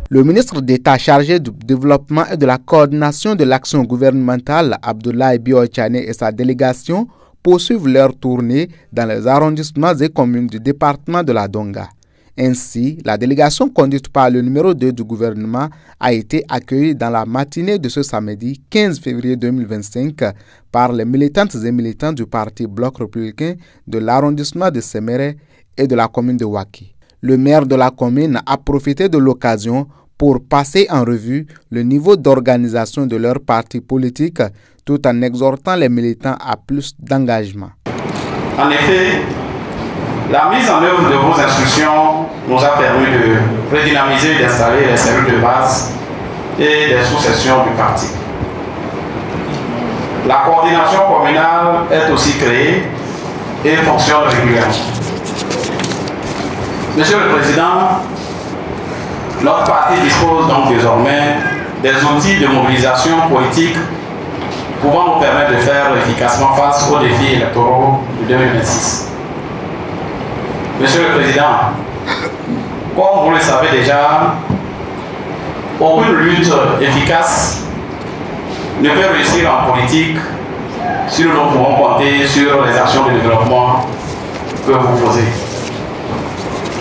Le ministre d'État chargé du développement et de la coordination de l'action gouvernementale, Abdoulaye Bio-Tchane, et sa délégation poursuivent leur tournée dans les arrondissements et communes du département de la Donga. Ainsi, la délégation conduite par le numéro 2 du gouvernement a été accueillie dans la matinée de ce samedi 15 février 2025 par les militantes et militants du parti Bloc républicain de l'arrondissement de Séméré et de la commune de Waké. Le maire de la commune a profité de l'occasion pour passer en revue le niveau d'organisation de leur parti politique tout en exhortant les militants à plus d'engagement. En effet, la mise en œuvre de vos instructions nous a permis de redynamiser et d'installer les cellules de base et des sous-sections du parti. La coordination communale est aussi créée et fonctionne régulièrement. Monsieur le Président, notre parti dispose donc désormais des outils de mobilisation politique pouvant nous permettre de faire efficacement face aux défis électoraux de 2026. Monsieur le Président, comme vous le savez déjà, aucune lutte efficace ne peut réussir en politique si nous ne pouvons compter sur les actions de développement que vous posez.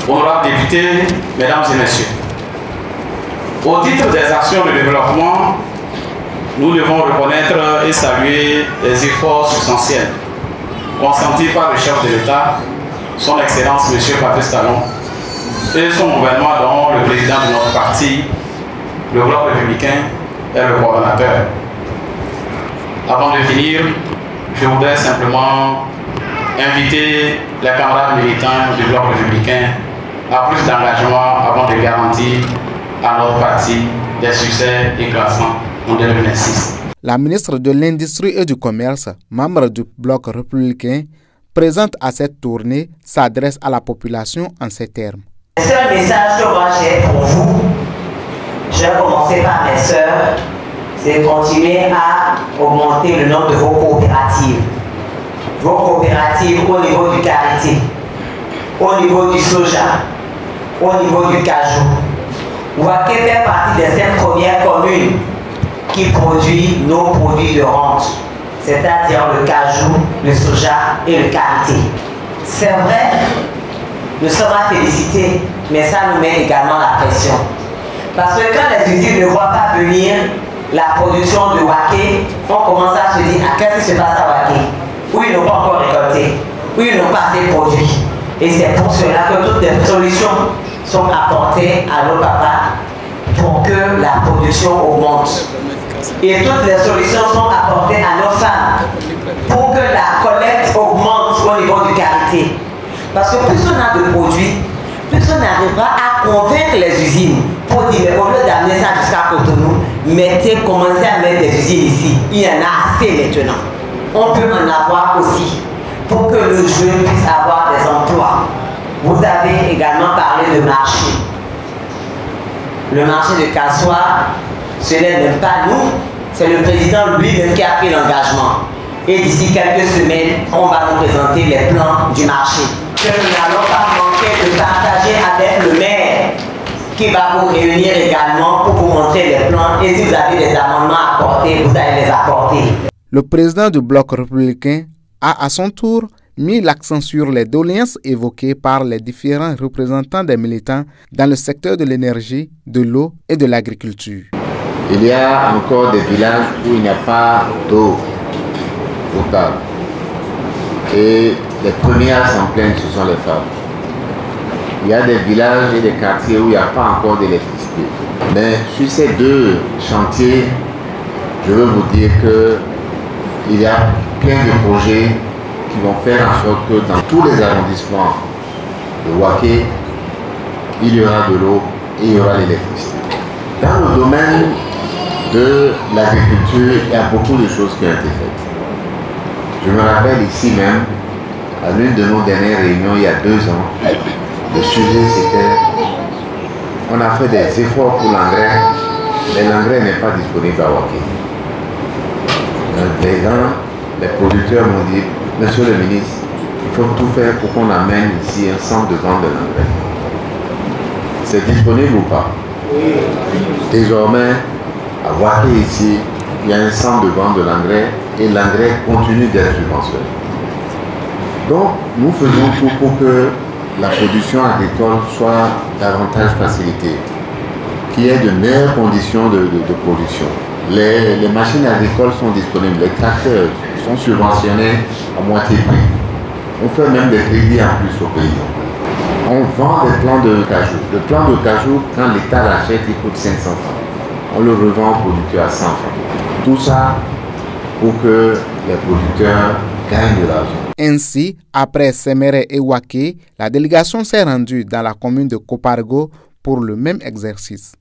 Honorables députés, mesdames et messieurs, au titre des actions de développement, nous devons reconnaître et saluer les efforts substantiels consentis par le chef de l'État, son Excellence M. Patrice Talon, et son gouvernement dont le président de notre parti, le Bloc républicain, est le coordonnateur. Avant de finir, je voudrais simplement inviter les camarades militants du Bloc républicain à plus d'engagement avant de garantir à notre parti des succès éclatants en 2026. La ministre de l'Industrie et du Commerce, membre du Bloc républicain, présente à cette tournée, s'adresse à la population en ces termes. Le seul message que moi j'ai pour vous, je vais commencer par mes sœurs, c'est de continuer à augmenter le nombre de vos coopératives. Vos coopératives au niveau du karité, au niveau du soja, au niveau du cajou. Waké fait partie des 5 premières communes qui produisent nos produits de rente, c'est-à-dire le cajou, le soja et le karité. C'est vrai, nous sommes à féliciter, mais ça nous met également la pression. Parce que quand les usines ne voient pas venir la production de Waké, on commence à se dire, ah, qu'est-ce qui se passe à Waké? Où ils n'ont pas encore récolté, où ils n'ont pas assez produit. Et c'est pour cela que toutes les solutions sont apportées à nos papas pour que la production augmente. Et toutes les solutions sont apportées à nos femmes pour que la collecte augmente au niveau du karité. Parce que plus on a de produits, plus on arrivera à convaincre les usines pour dire, au lieu d'amener ça jusqu'à Cotonou, commencez à mettre des usines ici. Il y en a assez maintenant. On peut en avoir aussi pour que le jeune puisse avoir des emplois. Vous avez également parlé de marché. Le marché de Kassoua, ce n'est même pas nous, c'est le président lui-même qui a pris l'engagement. Et d'ici quelques semaines, on va nous présenter les plans du marché. Que nous n'allons pas manquer de partager avec le maire qui va vous réunir également pour vous montrer les plans. Et si vous avez des amendements à apporter, vous allez les apporter. Le président du Bloc républicain a à son tour mis l'accent sur les doléances évoquées par les différents représentants des militants dans le secteur de l'énergie, de l'eau et de l'agriculture. Il y a encore des villages où il n'y a pas d'eau potable. Et les premières à s'en plaindre, ce sont les femmes. Il y a des villages et des quartiers où il n'y a pas encore d'électricité. Mais sur ces 2 chantiers, je veux vous dire qu'il y a plein de projets qui vont faire en sorte que dans tous les arrondissements de Waké, il y aura de l'eau et il y aura l'électricité. Dans le domaine de l'agriculture, il y a beaucoup de choses qui ont été faites. Je me rappelle ici même, à l'une de nos dernières réunions il y a 2 ans, le sujet c'était, on a fait des efforts pour l'engrais, mais l'engrais n'est pas disponible à Waké. Les gens, les producteurs m'ont dit, Monsieur le ministre, il faut tout faire pour qu'on amène ici un centre de vente de l'engrais. C'est disponible ou pas? Désormais, à Waké ici, il y a un centre de vente de l'engrais et l'engrais continue d'être subventionné. Donc, nous faisons tout pour que la production agricole soit davantage facilitée, qu'il y ait de meilleures conditions de production. Les machines agricoles sont disponibles, les tracteurs sont subventionnés à moitié prix. On fait même des crédits en plus aux paysans. On vend des plants de cajou. Le plant de cajou, quand l'État l'achète, il coûte 500 francs. On le revend au producteur à 100 francs. Tout ça pour que les producteurs gagnent de l'argent. Ainsi, après Séméré et Waké, la délégation s'est rendue dans la commune de Kopargo pour le même exercice.